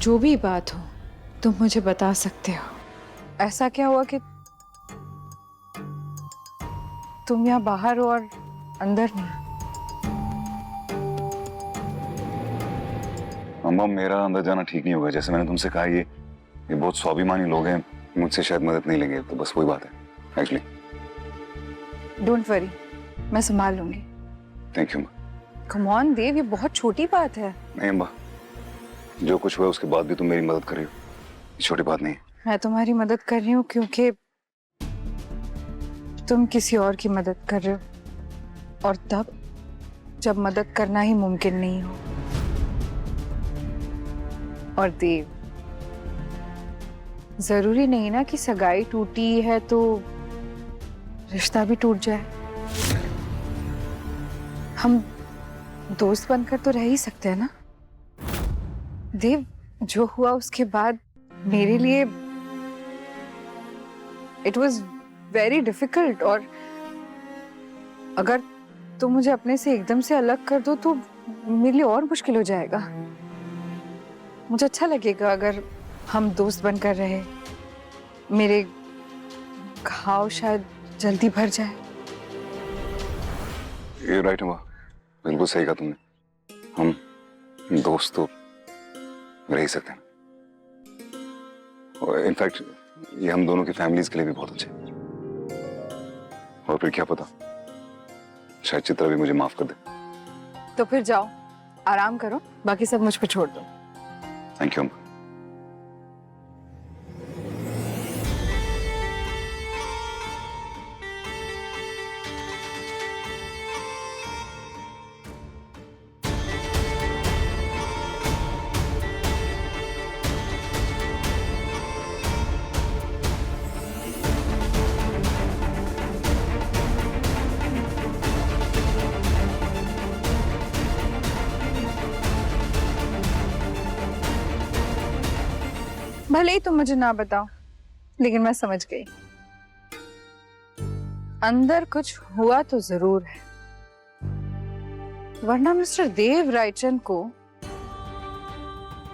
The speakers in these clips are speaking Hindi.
जो भी बात हो तुम मुझे बता सकते हो। ऐसा क्या हुआ कि तुम यहाँ बाहर हो और अंदर नहीं? अम्मा, मेरा अंदर जाना ठीक नहीं होगा। जैसे मैंने तुमसे कहा, ये बहुत स्वाभिमानी लोग हैं, मुझसे शायद मदद नहीं लेंगे, तो बस वही बात है एक्चुअली। डोंट वरी, मैं संभाल लूंगी। Thank you. कम ऑन देव, ये बहुत छोटी बात है। नहीं अम्मा, जो कुछ हुआ उसके बाद भी तुम मेरी मदद कर रही हो, ये छोटी बात नहीं है। मैं तुम्हारी मदद कर रही हूँ क्योंकि तुम किसी और की मदद कर रहे हो, और तब जब मदद करना ही मुमकिन नहीं हो। और देव, जरूरी नहीं ना कि सगाई टूटी है तो रिश्ता भी टूट जाए। हम दोस्त बनकर तो रह ही सकते हैं ना। देव, जो हुआ उसके बाद मेरे लिए इट वॉज वेरी डिफिकल्ट, और अगर तुम मुझे अपने से एकदम से अलग कर दो तो मेरे लिए और मुश्किल हो जाएगा। मुझे अच्छा लगेगा अगर हम दोस्त बनकर रहे। मेरे घाव शायद जल्दी भर जाए। ये राइट अम्मा, बिल्कुल सही कहा तुमने। हम दोस्त तो रह ही सकते हैं, और इनफैक्ट ये हम दोनों की फैमिलीज के लिए भी बहुत अच्छे है। और फिर क्या पता, शायद चित्रा भी मुझे माफ कर दे। तो फिर जाओ, आराम करो, बाकी सब मुझ पे छोड़ दो। थैंक यू अम्मा। भले ही तुम मुझे ना बताओ, लेकिन मैं समझ गई। अंदर कुछ हुआ तो जरूर है, वरना मिस्टर देव रायचंद को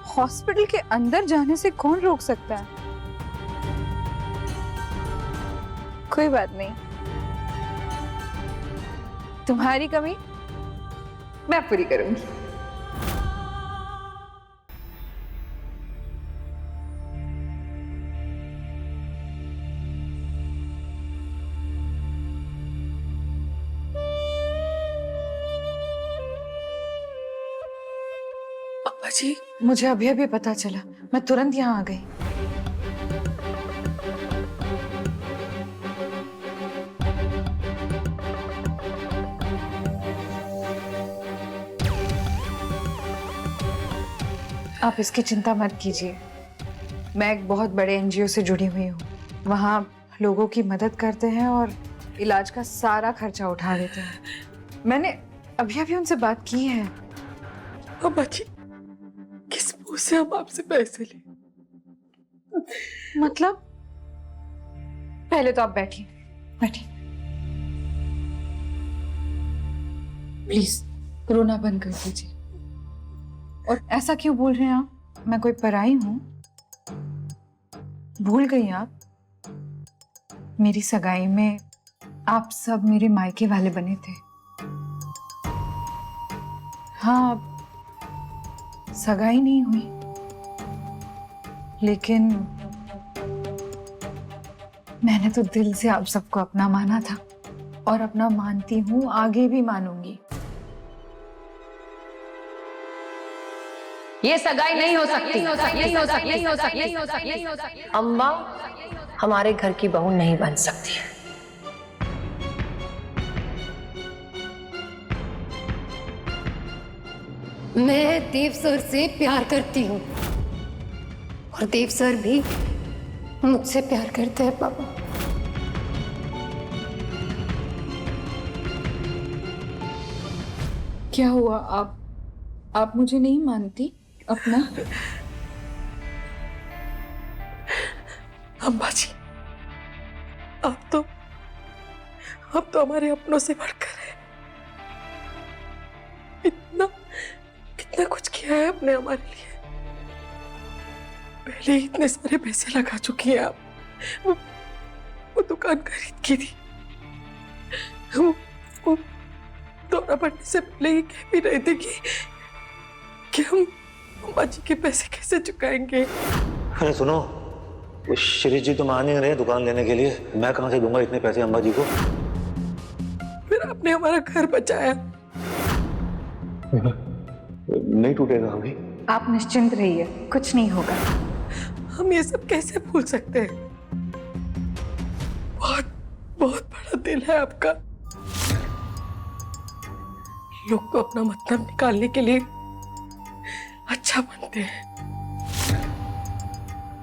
हॉस्पिटल के अंदर जाने से कौन रोक सकता है? कोई बात नहीं, तुम्हारी कमी मैं पूरी करूंगी। जी, मुझे अभी अभी पता चला, मैं तुरंत यहाँ आ गई। आप इसकी चिंता मत कीजिए, मैं एक बहुत बड़े एनजीओ से जुड़ी हुई हूँ। वहाँ लोगों की मदद करते हैं और इलाज का सारा खर्चा उठा देते हैं। मैंने अभी अभी उनसे बात की है। अम्मा जी, किस मुंह से हम आपसे पैसे ले? मतलब? पहले तो आप बैठिए, बैठिए। प्लीज रोना बंद कर दीजिए। और ऐसा क्यों बोल रहे हैं आप? मैं कोई पराई हूं? भूल गई आप? मेरी सगाई में आप सब मेरे मायके वाले बने थे। हाँ, सगाई नहीं हुई, लेकिन मैंने तो दिल से आप सबको अपना माना था, और अपना मानती हूँ, आगे भी मानूंगी। ये सगाई नहीं हो सकती। अम्मा हमारे घर की बहू नहीं बन सकती। मैं देव सर से प्यार करती हूँ, और देव सर भी मुझसे प्यार करते हैं पापा। क्या हुआ? आप मुझे नहीं मानती अपना? अम्मा जी, आप तो हमारे अपनों से बढ़कर है। इतना कुछ किया है आपने हमारे लिए। पहले ही इतने सारे पैसे लगा चुकी हैं आप। वो दुकान खरीद की थी। वो दौरा पड़ने से पहले ही कह भी रहे थे कि हम अम्मा जी के पैसे कैसे चुकाएंगे। अरे सुनो, वो श्री जी तो मान ही रहे हैं दुकान लेने के लिए, मैं कहां से दूंगा इतने पैसे अम्मा जी को। फिर आपने हमारा घर बचाया। नहीं टूटेगा अभी। आप निश्चिंत रहिए, कुछ नहीं होगा। हम ये सब कैसे भूल सकते हैं? बहुत बहुत बड़ा दिल है आपका। लोग तो अपना मतलब निकालने के लिए अच्छा बनते हैं,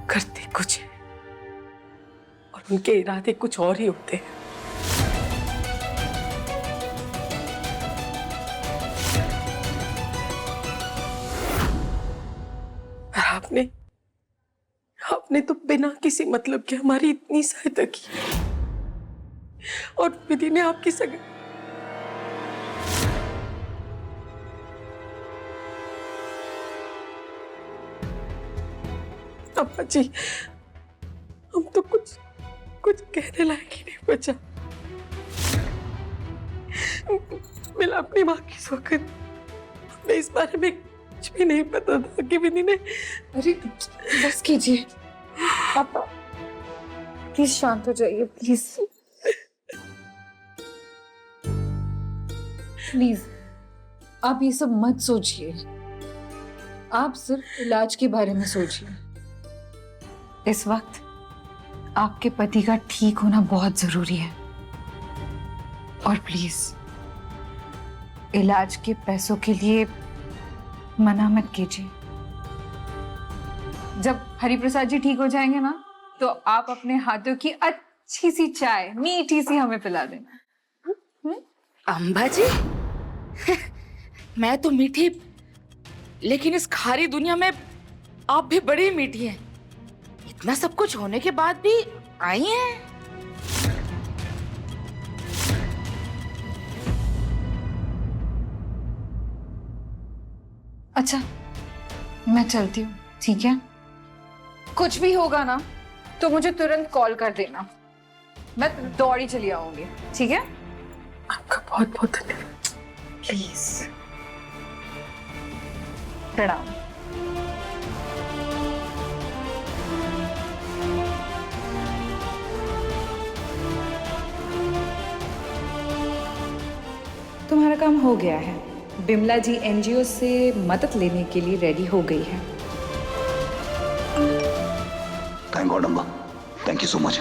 करते कुछ है और उनके इरादे कुछ और ही होते हैं। और आपने तो बिना किसी मतलब के हमारी इतनी सहायता की, और विधि ने आपकी सगा। अम्मा जी, हम तो कुछ कहने लायक ही नहीं बचा। मिला अपनी माँ की सौगंध, हमें इस बारे में कुछ भी नहीं पता था कि विधि ने। अरे बस कीजिए, आप प्लीज शांत हो जाइए, प्लीज प्लीज। आप ये सब मत सोचिए, आप सिर्फ इलाज के बारे में सोचिए। इस वक्त आपके पति का ठीक होना बहुत जरूरी है, और प्लीज इलाज के पैसों के लिए मना मत कीजिए। जब हरिप्रसाद जी ठीक हो जाएंगे ना, तो आप अपने हाथों की अच्छी सी चाय, मीठी सी हमें पिला देना। अम्बा जी, मैं तो मीठी, लेकिन इस खारी दुनिया में आप भी बड़ी मीठी हैं। इतना सब कुछ होने के बाद भी आई हैं। अच्छा, मैं चलती हूँ, ठीक है? कुछ भी होगा ना तो मुझे तुरंत कॉल कर देना, मैं दौड़ी चली आऊंगी, ठीक है? आपका बहुत बहुत धन्यवाद। प्लीज। प्रणाम। तुम्हारा काम हो गया है। बिमला जी एनजीओ से मदद लेने के लिए रेडी हो गई है। थैंक गॉड अम्मा, थैंक यू सो मच।